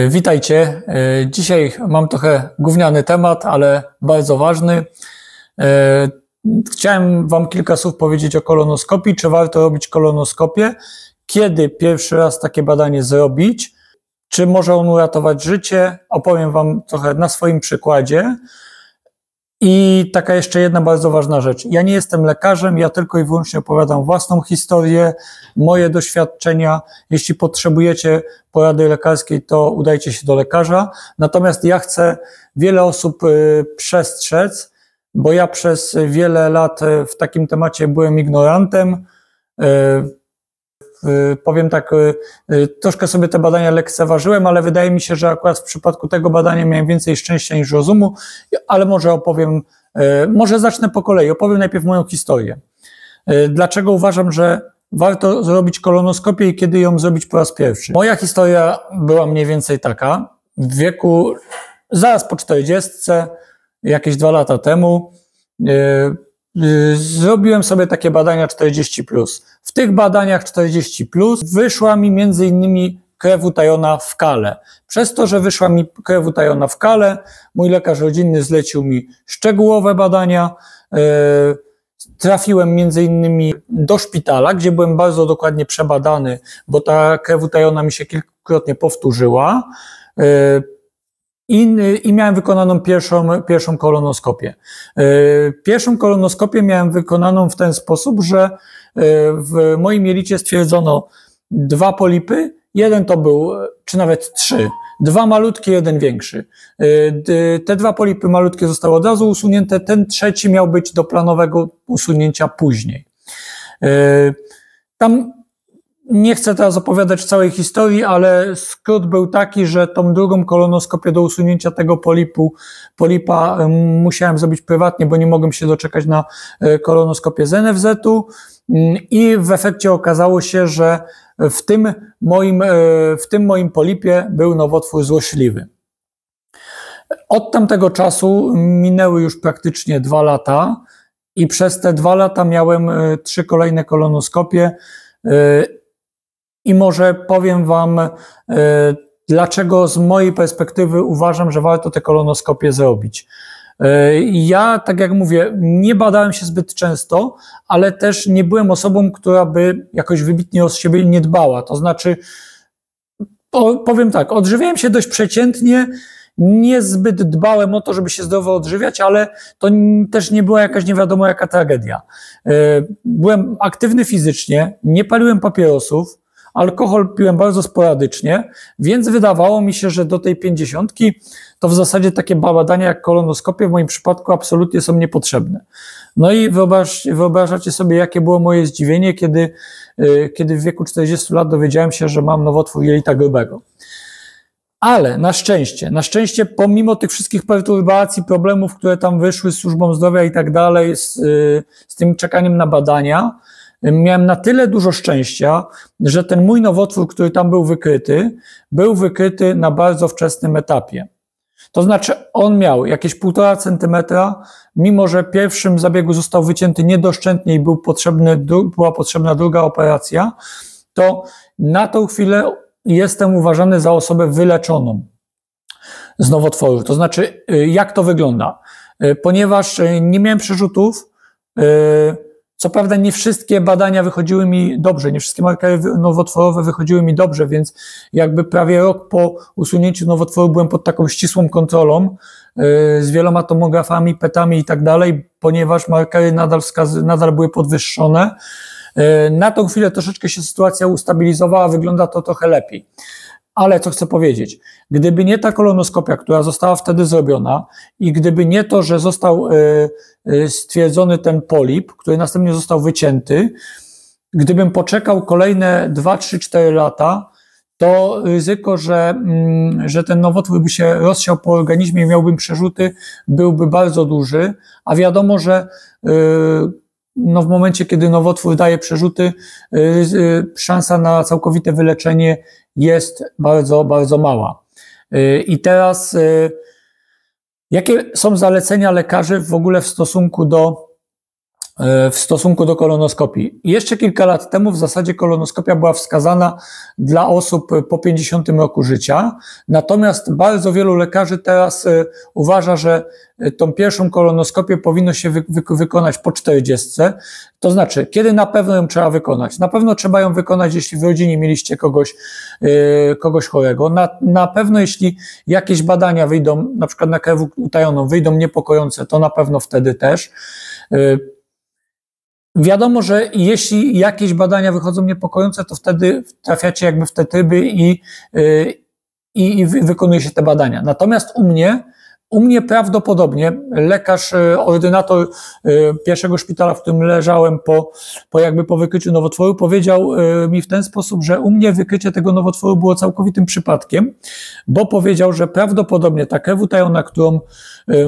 Witajcie. Dzisiaj mam trochę gówniany temat, ale bardzo ważny. Chciałem Wam kilka słów powiedzieć o kolonoskopii. Czy warto robić kolonoskopię? Kiedy pierwszy raz takie badanie zrobić? Czy może on uratować życie? Opowiem Wam trochę na swoim przykładzie. I taka jeszcze jedna bardzo ważna rzecz. Ja nie jestem lekarzem, ja tylko i wyłącznie opowiadam własną historię, moje doświadczenia. Jeśli potrzebujecie porady lekarskiej, to udajcie się do lekarza. Natomiast ja chcę wiele osób przestrzec, bo ja przez wiele lat w takim temacie byłem ignorantem. Powiem tak, troszkę sobie te badania lekceważyłem, ale wydaje mi się, że akurat w przypadku tego badania miałem więcej szczęścia niż rozumu, ale może zacznę po kolei, opowiem najpierw moją historię. Dlaczego uważam, że warto zrobić kolonoskopię i kiedy ją zrobić po raz pierwszy? Moja historia była mniej więcej taka, w wieku zaraz po 40, jakieś 2 lata temu, zrobiłem sobie takie badania 40+. W tych badaniach 40+ wyszła mi między innymi krew utajona w kale. Przez to, że wyszła mi krew utajona w kale, mój lekarz rodzinny zlecił mi szczegółowe badania. Trafiłem między innymi do szpitala, gdzie byłem bardzo dokładnie przebadany, bo ta krew utajona mi się kilkukrotnie powtórzyła. I miałem wykonaną pierwszą kolonoskopię. Pierwszą kolonoskopię miałem wykonaną w ten sposób, że w moim jelicie stwierdzono 2 polipy, jeden to był, czy nawet 3, 2 malutkie, jeden większy. Te 2 polipy malutkie zostały od razu usunięte, ten trzeci miał być do planowego usunięcia później. Tam nie chcę teraz opowiadać całej historii, ale skrót był taki, że tą drugą kolonoskopię do usunięcia tego polipa musiałem zrobić prywatnie, bo nie mogłem się doczekać na kolonoskopię z NFZ-u i w efekcie okazało się, że w tym moim polipie był nowotwór złośliwy. Od tamtego czasu minęły już praktycznie 2 lata i przez te 2 lata miałem 3 kolejne kolonoskopie. I może powiem Wam, dlaczego z mojej perspektywy uważam, że warto te kolonoskopie zrobić. Ja, tak jak mówię, nie badałem się zbyt często, ale też nie byłem osobą, która by jakoś wybitnie o siebie nie dbała. To znaczy, powiem tak, odżywiałem się dość przeciętnie, niezbyt dbałem o to, żeby się zdrowo odżywiać, ale to też nie była jakaś nie wiadomo jaka tragedia. Byłem aktywny fizycznie, nie paliłem papierosów, alkohol piłem bardzo sporadycznie, więc wydawało mi się, że do tej 50 to w zasadzie takie badania jak kolonoskopie w moim przypadku absolutnie są niepotrzebne. No i wyobrażacie sobie, jakie było moje zdziwienie, kiedy w wieku 40 lat dowiedziałem się, że mam nowotwór jelita grubego. Ale na szczęście pomimo tych wszystkich perturbacji, problemów, które tam wyszły z służbą zdrowia i tak dalej, z tym czekaniem na badania, miałem na tyle dużo szczęścia, że ten mój nowotwór, który tam był wykryty na bardzo wczesnym etapie. To znaczy on miał jakieś 1,5 centymetra, mimo że w pierwszym zabiegu został wycięty niedoszczętnie i była potrzebna druga operacja, to na tą chwilę jestem uważany za osobę wyleczoną z nowotworu. To znaczy, jak to wygląda? Ponieważ nie miałem przerzutów, co prawda nie wszystkie badania wychodziły mi dobrze, nie wszystkie markery nowotworowe wychodziły mi dobrze, więc jakby prawie rok po usunięciu nowotworu byłem pod taką ścisłą kontrolą z wieloma tomografami, petami i tak dalej, ponieważ markery nadal były podwyższone. Na tą chwilę troszeczkę się sytuacja ustabilizowała, wygląda to trochę lepiej. Ale co chcę powiedzieć, gdyby nie ta kolonoskopia, która została wtedy zrobiona i gdyby nie to, że został stwierdzony ten polip, który następnie został wycięty, gdybym poczekał kolejne 2, 3, 4 lata, to ryzyko, że ten nowotwór by się rozsiał po organizmie i miałbym przerzuty, byłby bardzo duży, a wiadomo, że w momencie, kiedy nowotwór daje przerzuty, szansa na całkowite wyleczenie jest bardzo, bardzo mała. I teraz, jakie są zalecenia lekarzy w ogóle w stosunku w stosunku do kolonoskopii. Jeszcze kilka lat temu w zasadzie kolonoskopia była wskazana dla osób po 50 roku życia, natomiast bardzo wielu lekarzy teraz uważa, że tą pierwszą kolonoskopię powinno się wykonać po 40. To znaczy, kiedy na pewno ją trzeba wykonać? Na pewno trzeba ją wykonać, jeśli w rodzinie mieliście kogoś chorego. Na pewno, jeśli jakieś badania wyjdą, na przykład na krew utajoną, wyjdą niepokojące, to na pewno wtedy też. Wiadomo, że jeśli jakieś badania wychodzą niepokojące, to wtedy trafiacie jakby w te tryby i wykonuje się te badania. Natomiast u mnie prawdopodobnie lekarz, ordynator pierwszego szpitala, w którym leżałem po wykryciu nowotworu, powiedział mi w ten sposób, że u mnie wykrycie tego nowotworu było całkowitym przypadkiem, bo powiedział, że prawdopodobnie ta krew utajona, którą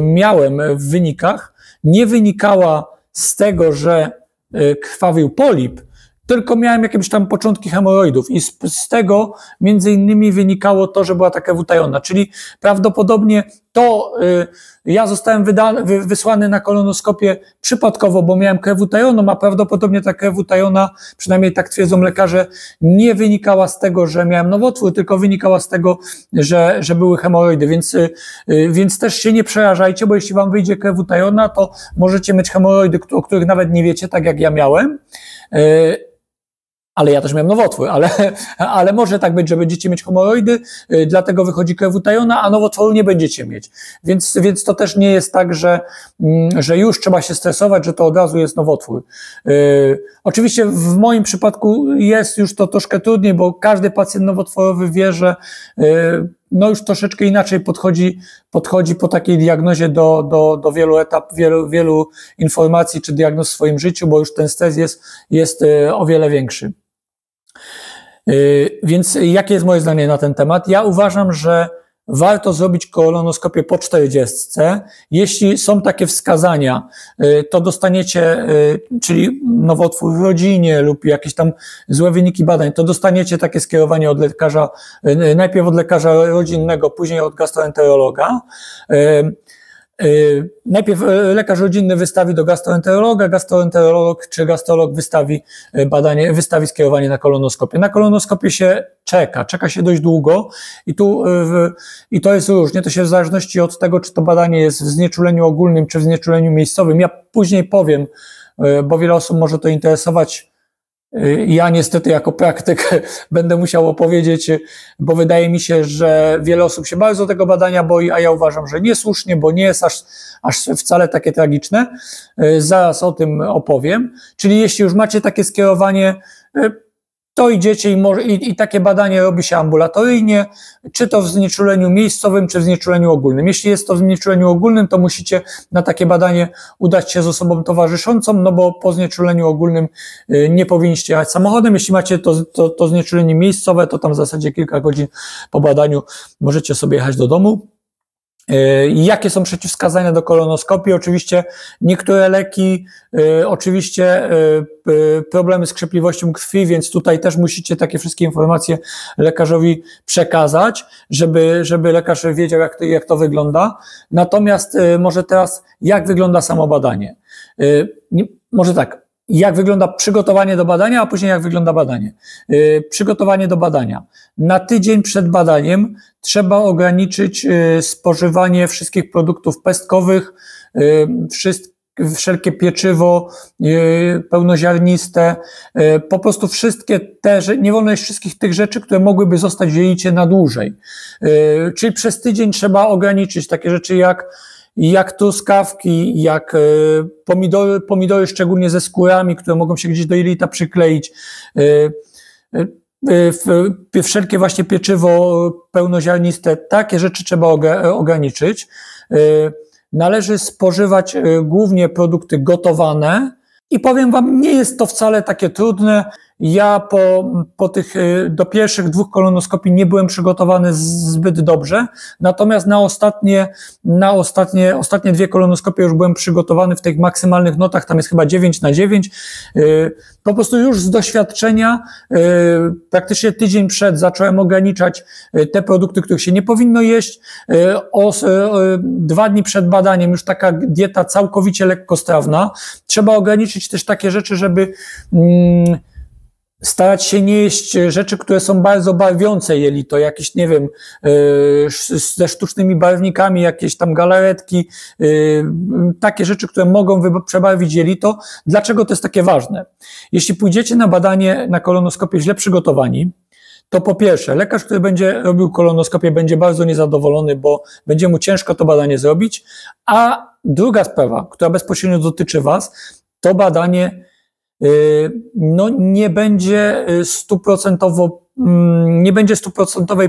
miałem w wynikach, nie wynikała z tego, że krwawił polip, tylko miałem jakieś tam początki hemoroidów i z tego między innymi wynikało to, że była ta krew utajona, czyli prawdopodobnie to ja zostałem wysłany na kolonoskopię przypadkowo, bo miałem krew utajoną, a prawdopodobnie ta krew utajona, przynajmniej tak twierdzą lekarze, nie wynikała z tego, że miałem nowotwór, tylko wynikała z tego, że były hemoroidy, więc też się nie przerażajcie, bo jeśli wam wyjdzie krew utajona, to możecie mieć hemoroidy, o których nawet nie wiecie, tak jak ja miałem. Ale ja też miałem nowotwór, ale może tak być, że będziecie mieć hemoroidy, dlatego wychodzi krew utajona, a nowotworu nie będziecie mieć. Więc to też nie jest tak, że już trzeba się stresować, że to od razu jest nowotwór. Oczywiście w moim przypadku jest już to troszkę trudniej, bo każdy pacjent nowotworowy wie, że no już troszeczkę inaczej podchodzi po takiej diagnozie do wielu etapów, wielu informacji czy diagnoz w swoim życiu, bo już ten stres jest o wiele większy. Więc jakie jest moje zdanie na ten temat? Ja uważam, że warto zrobić kolonoskopię po 40. Jeśli są takie wskazania, to dostaniecie, czyli nowotwór w rodzinie lub jakieś tam złe wyniki badań, to dostaniecie takie skierowanie od lekarza, najpierw od lekarza rodzinnego, później od gastroenterologa. Najpierw lekarz rodzinny wystawi do gastroenterologa, gastroenterolog czy gastrolog wystawi skierowanie na kolonoskopię. Na kolonoskopię się czeka się dość długo i to jest różnie, to się w zależności od tego, czy to badanie jest w znieczuleniu ogólnym, czy w znieczuleniu miejscowym. Ja później powiem, bo wiele osób może to interesować. Ja niestety jako praktyk będę musiał opowiedzieć, bo wydaje mi się, że wiele osób się bardzo tego badania boi, a ja uważam, że niesłusznie, bo nie jest aż wcale takie tragiczne. Zaraz o tym opowiem. Czyli jeśli już macie takie skierowanie, to idziecie i takie badanie robi się ambulatoryjnie, czy to w znieczuleniu miejscowym, czy w znieczuleniu ogólnym. Jeśli jest to w znieczuleniu ogólnym, to musicie na takie badanie udać się z osobą towarzyszącą, no bo po znieczuleniu ogólnym nie powinniście jechać samochodem. Jeśli macie to znieczulenie miejscowe, to tam w zasadzie kilka godzin po badaniu możecie sobie jechać do domu. Jakie są przeciwwskazania do kolonoskopii? Oczywiście niektóre leki, oczywiście problemy z krzepliwością krwi, więc tutaj też musicie takie wszystkie informacje lekarzowi przekazać, żeby lekarz wiedział, jak to wygląda. Natomiast może teraz, jak wygląda samo badanie? Może tak. Jak wygląda przygotowanie do badania, a później jak wygląda badanie. Przygotowanie do badania. Na tydzień przed badaniem trzeba ograniczyć spożywanie wszystkich produktów pestkowych, wszelkie pieczywo pełnoziarniste, po prostu wszystkie nie wolno jeść wszystkich tych rzeczy, które mogłyby zostać w jelicie na dłużej. Czyli przez tydzień trzeba ograniczyć takie rzeczy jak truskawki, jak pomidory szczególnie ze skórami, które mogą się gdzieś do jelita przykleić, wszelkie właśnie pieczywo pełnoziarniste, takie rzeczy trzeba ograniczyć. Należy spożywać głównie produkty gotowane i powiem wam, nie jest to wcale takie trudne. Ja po tych, do pierwszych 2 kolonoskopii nie byłem przygotowany zbyt dobrze, natomiast na ostatnie 2 kolonoskopie już byłem przygotowany w tych maksymalnych notach, tam jest chyba 9/9. Po prostu już z doświadczenia, praktycznie tydzień przed zacząłem ograniczać te produkty, których się nie powinno jeść. 2 dni przed badaniem już taka dieta całkowicie lekkostrawna. Trzeba ograniczyć też takie rzeczy, żeby starać się nie jeść rzeczy, które są bardzo barwiące jelito, jakieś, nie wiem, ze sztucznymi barwnikami, jakieś tam galaretki, takie rzeczy, które mogą przebarwić jelito. Dlaczego to jest takie ważne? Jeśli pójdziecie na badanie, na kolonoskopię źle przygotowani, to po pierwsze, lekarz, który będzie robił kolonoskopię, będzie bardzo niezadowolony, bo będzie mu ciężko to badanie zrobić, a druga sprawa, która bezpośrednio dotyczy was, to badanie nie będzie stuprocentowej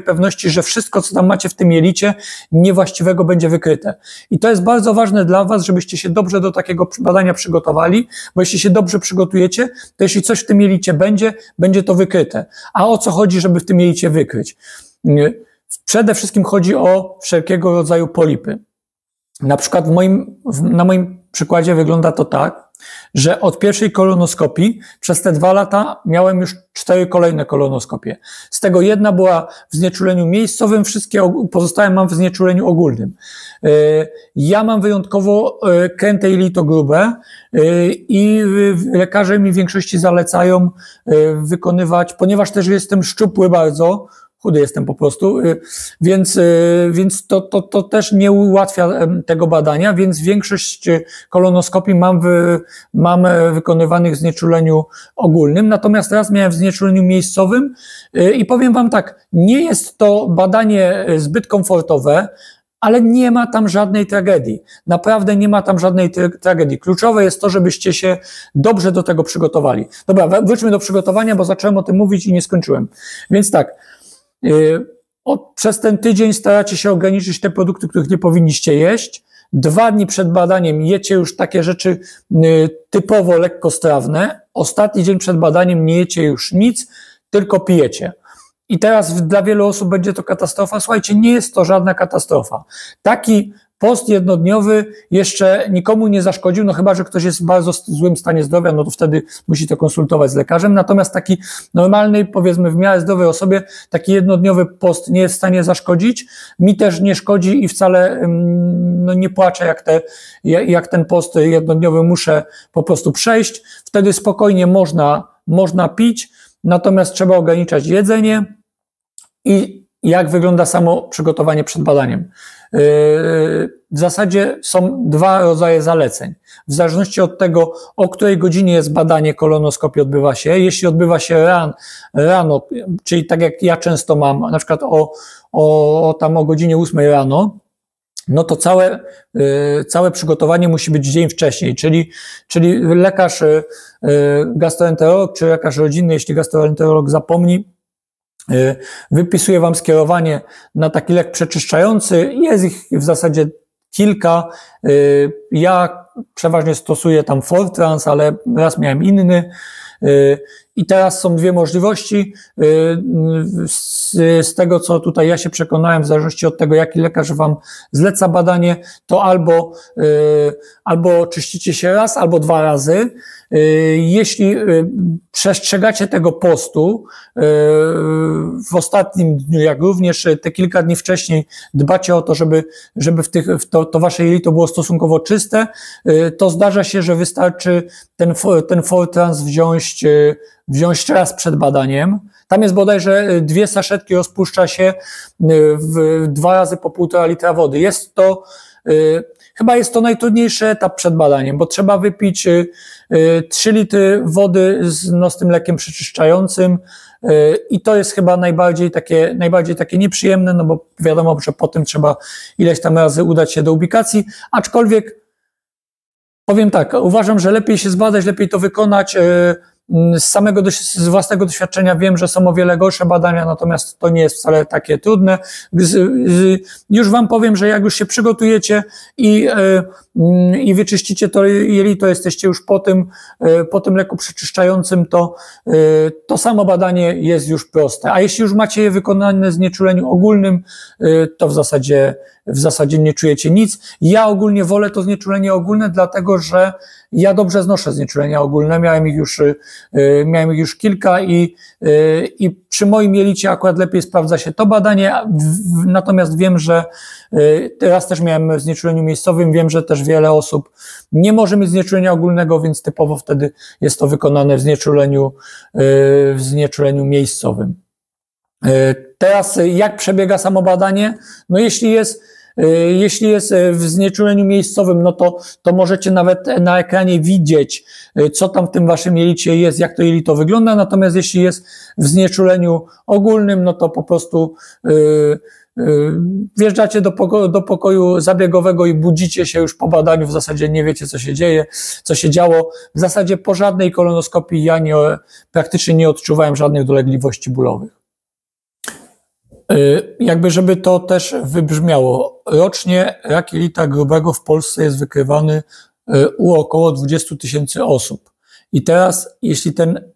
pewności, że wszystko, co tam macie w tym jelicie, niewłaściwego będzie wykryte. I to jest bardzo ważne dla was, żebyście się dobrze do takiego badania przygotowali, bo jeśli się dobrze przygotujecie, to jeśli coś w tym jelicie będzie to wykryte. A o co chodzi, żeby w tym jelicie wykryć? Przede wszystkim chodzi o wszelkiego rodzaju polipy. Na przykład na moim przykładzie wygląda to tak, że od pierwszej kolonoskopii przez te 2 lata miałem już 4 kolejne kolonoskopie. Z tego jedna była w znieczuleniu miejscowym, wszystkie pozostałe mam w znieczuleniu ogólnym. Ja mam wyjątkowo kręte jelito grube i lekarze mi w większości zalecają wykonywać, ponieważ też jestem szczupły bardzo, chudy jestem po prostu, więc to też nie ułatwia tego badania, więc większość kolonoskopii mam wykonywanych w znieczuleniu ogólnym, natomiast raz miałem w znieczuleniu miejscowym i powiem wam tak, nie jest to badanie zbyt komfortowe, ale nie ma tam żadnej tragedii. Naprawdę nie ma tam żadnej tragedii. Kluczowe jest to, żebyście się dobrze do tego przygotowali. Dobra, wróćmy do przygotowania, bo zacząłem o tym mówić i nie skończyłem. Więc tak, przez ten tydzień staracie się ograniczyć te produkty, których nie powinniście jeść. 2 dni przed badaniem jecie już takie rzeczy typowo lekkostrawne. Ostatni dzień przed badaniem nie jecie już nic, tylko pijecie. I teraz dla wielu osób będzie to katastrofa. Słuchajcie, nie jest to żadna katastrofa. Taki post jednodniowy jeszcze nikomu nie zaszkodził, no chyba że ktoś jest w bardzo złym stanie zdrowia, no to wtedy musi to konsultować z lekarzem. Natomiast taki normalnej, powiedzmy w miarę zdrowej osobie, taki jednodniowy post nie jest w stanie zaszkodzić. Mi też nie szkodzi i wcale nie płaczę, jak ten post jednodniowy muszę po prostu przejść. Wtedy spokojnie można pić, natomiast trzeba ograniczać jedzenie. I jak wygląda samo przygotowanie przed badaniem? W zasadzie są 2 rodzaje zaleceń. W zależności od tego, o której godzinie jest badanie kolonoskopii odbywa się. Jeśli odbywa się rano, czyli tak jak ja często mam, na przykład o godzinie 8 rano, no to całe przygotowanie musi być dzień wcześniej, czyli lekarz gastroenterolog czy lekarz rodzinny, jeśli gastroenterolog zapomni, wypisuje wam skierowanie na taki lek przeczyszczający. Jest ich w zasadzie kilka. Ja przeważnie stosuję tam Fortrans, ale raz miałem inny. I teraz są 2 możliwości. Z tego, co tutaj ja się przekonałem, w zależności od tego, jaki lekarz wam zleca badanie, to albo czyścicie się raz, albo 2 razy. Jeśli przestrzegacie tego postu w ostatnim dniu, jak również te kilka dni wcześniej dbacie o to, żeby to wasze jelito było stosunkowo czyste, to zdarza się, że wystarczy ten Fortrans wziąć raz przed badaniem. Tam jest bodajże 2 saszetki, rozpuszcza się 2 razy po 1,5 litra wody. Chyba jest to najtrudniejszy etap przed badaniem, bo trzeba wypić 3 litry wody z tym lekiem przeczyszczającym i to jest chyba najbardziej takie nieprzyjemne, no bo wiadomo, że potem trzeba ileś tam razy udać się do ubikacji, aczkolwiek powiem tak, uważam, że lepiej się zbadać, lepiej to wykonać. Z własnego doświadczenia wiem, że są o wiele gorsze badania, natomiast to nie jest wcale takie trudne. Już wam powiem, że jak już się przygotujecie i i wyczyścicie to jelito, jesteście już po tym leku przeczyszczającym, to samo badanie jest już proste. A jeśli już macie je wykonane w znieczuleniu ogólnym, to w zasadzie nie czujecie nic. Ja ogólnie wolę to znieczulenie ogólne, dlatego że ja dobrze znoszę znieczulenia ogólne, miałem ich już kilka i przy moim jelicie akurat lepiej sprawdza się to badanie, natomiast wiem, że teraz też miałem w znieczuleniu miejscowym, wiem, że też wiele osób nie może mieć znieczulenia ogólnego, więc typowo wtedy jest to wykonane w znieczuleniu miejscowym. Teraz jak przebiega samo badanie? No jeśli jest w znieczuleniu miejscowym, no to możecie nawet na ekranie widzieć, co tam w tym waszym jelicie jest, jak to jelito wygląda, natomiast jeśli jest w znieczuleniu ogólnym, no to po prostu wjeżdżacie do pokoju zabiegowego i budzicie się już po badaniu, w zasadzie nie wiecie, co się dzieje, co się działo. W zasadzie po żadnej kolonoskopii ja praktycznie nie odczuwałem żadnych dolegliwości bólowych. Jakby żeby to też wybrzmiało, rocznie rak jelita grubego w Polsce jest wykrywany u około 20 000 osób. I teraz, jeśli ten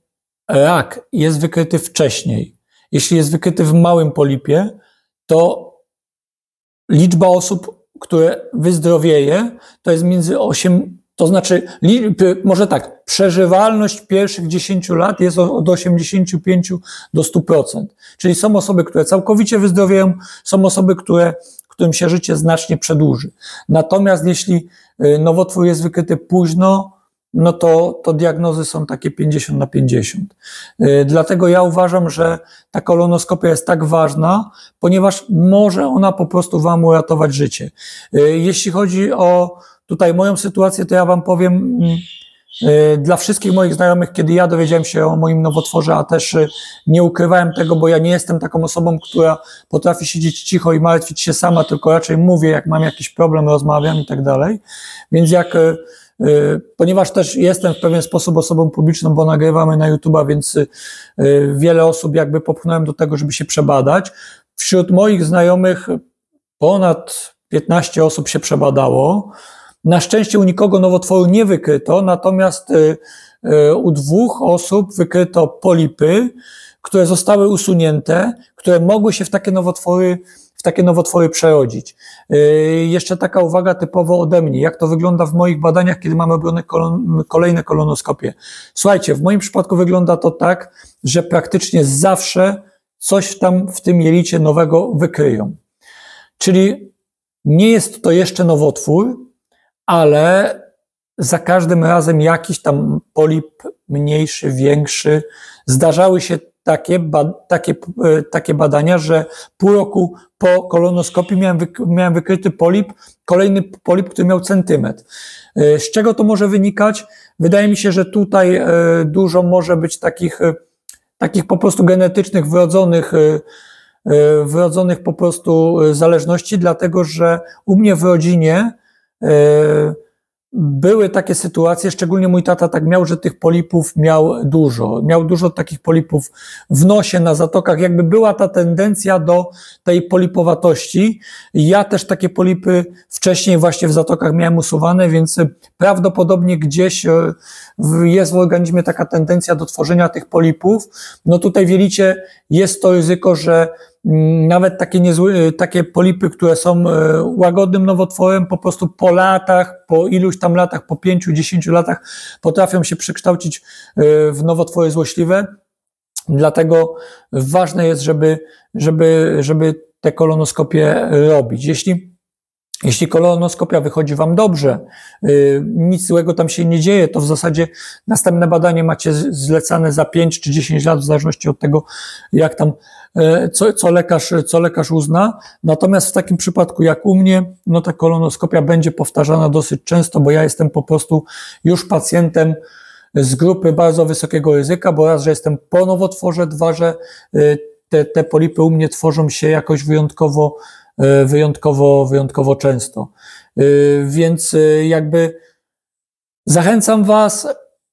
rak jest wykryty wcześniej, jeśli jest wykryty w małym polipie, to liczba osób, które wyzdrowieje, to jest między 8, to znaczy, może tak, przeżywalność pierwszych 10 lat jest od 85 do 100%. Czyli są osoby, które całkowicie wyzdrowieją, są osoby, którym się życie znacznie przedłuży. Natomiast jeśli nowotwór jest wykryty późno, no to diagnozy są takie 50/50. Dlatego ja uważam, że ta kolonoskopia jest tak ważna, ponieważ może ona po prostu wam uratować życie. Jeśli chodzi o tutaj moją sytuację, to ja wam powiem, dla wszystkich moich znajomych, kiedy ja dowiedziałem się o moim nowotworze, a też nie ukrywałem tego, bo ja nie jestem taką osobą, która potrafi siedzieć cicho i martwić się sama, tylko raczej mówię, jak mam jakiś problem, rozmawiam i tak dalej. Więc ponieważ też jestem w pewien sposób osobą publiczną, bo nagrywamy na YouTube'a, więc wiele osób jakby popchnąłem do tego, żeby się przebadać. Wśród moich znajomych ponad 15 osób się przebadało. Na szczęście u nikogo nowotworu nie wykryto, natomiast u 2 osób wykryto polipy, które zostały usunięte, które mogły się w takie nowotwory przerodzić. Jeszcze taka uwaga typowo ode mnie, jak to wygląda w moich badaniach, kiedy mamy robione kolejne kolonoskopie. Słuchajcie, w moim przypadku wygląda to tak, że praktycznie zawsze coś tam w tym jelicie nowego wykryją. Czyli nie jest to jeszcze nowotwór, ale za każdym razem jakiś tam polip mniejszy, większy. Zdarzały się takie badania, że pół roku po kolonoskopii miałem wykryty polip, kolejny polip, który miał centymetr. Z czego to może wynikać? Wydaje mi się, że tutaj dużo może być takich po prostu genetycznych, wrodzonych po prostu zależności, dlatego że u mnie w rodzinie były takie sytuacje, szczególnie mój tata tak miał, że tych polipów miał dużo takich polipów w nosie, na zatokach, jakby była ta tendencja do tej polipowatości. Ja też takie polipy wcześniej właśnie w zatokach miałem usuwane, więc prawdopodobnie gdzieś jest w organizmie taka tendencja do tworzenia tych polipów. No tutaj w jelicie jest to ryzyko, że nawet takie polipy, które są łagodnym nowotworem, po prostu po latach, po iluś tam latach, po 5-10 latach potrafią się przekształcić w nowotwory złośliwe. Dlatego ważne jest, żeby te kolonoskopie robić. Jeśli kolonoskopia wychodzi wam dobrze, nic złego tam się nie dzieje, to w zasadzie następne badanie macie zlecane za 5 czy 10 lat, w zależności od tego, jak tam, co lekarz uzna. Natomiast w takim przypadku jak u mnie, no ta kolonoskopia będzie powtarzana dosyć często, bo ja jestem po prostu już pacjentem z grupy bardzo wysokiego ryzyka, bo raz, że jestem po nowotworze, 2, że te polipy u mnie tworzą się jakoś wyjątkowo często. Więc jakby zachęcam was,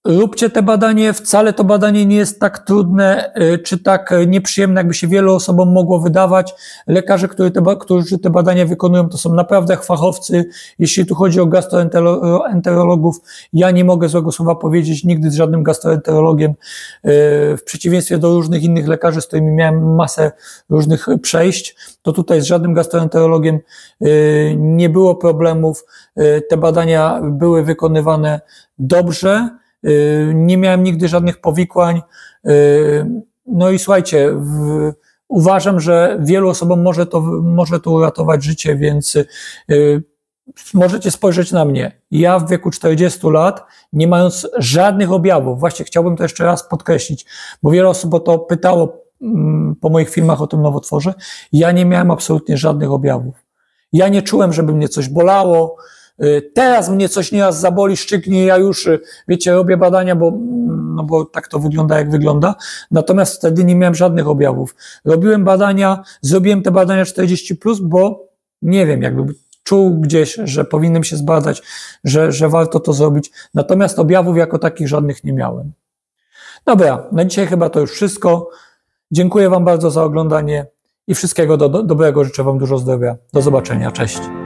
Róbcie te badanie, wcale to badanie nie jest tak trudne czy tak nieprzyjemne, jakby się wielu osobom mogło wydawać. Lekarze, którzy te badania wykonują, to są naprawdę fachowcy. Jeśli tu chodzi o gastroenterologów, ja nie mogę złego słowa powiedzieć nigdy z żadnym gastroenterologiem, w przeciwieństwie do różnych innych lekarzy, z którymi miałem masę różnych przejść, to tutaj z żadnym gastroenterologiem nie było problemów. Te badania były wykonywane dobrze. Nie miałem nigdy żadnych powikłań. No i słuchajcie, uważam, że wielu osobom może to uratować życie, więc możecie spojrzeć na mnie. Ja w wieku 40 lat, nie mając żadnych objawów, właśnie chciałbym to jeszcze raz podkreślić, bo wiele osób o to pytało po moich filmach o tym nowotworze, ja nie miałem absolutnie żadnych objawów. Ja nie czułem, żeby mnie coś bolało. Teraz mnie coś nieraz zaboli, szczyknie, ja już, wiecie, robię badania, bo tak to wygląda, jak wygląda. Natomiast wtedy nie miałem żadnych objawów. Zrobiłem te badania 40+, bo nie wiem, jakby czuł gdzieś, że powinienem się zbadać, że warto to zrobić. Natomiast objawów jako takich żadnych nie miałem. Dobra, na dzisiaj chyba to już wszystko. Dziękuję Wam bardzo za oglądanie i wszystkiego dobrego. Życzę Wam dużo zdrowia. Do zobaczenia. Cześć.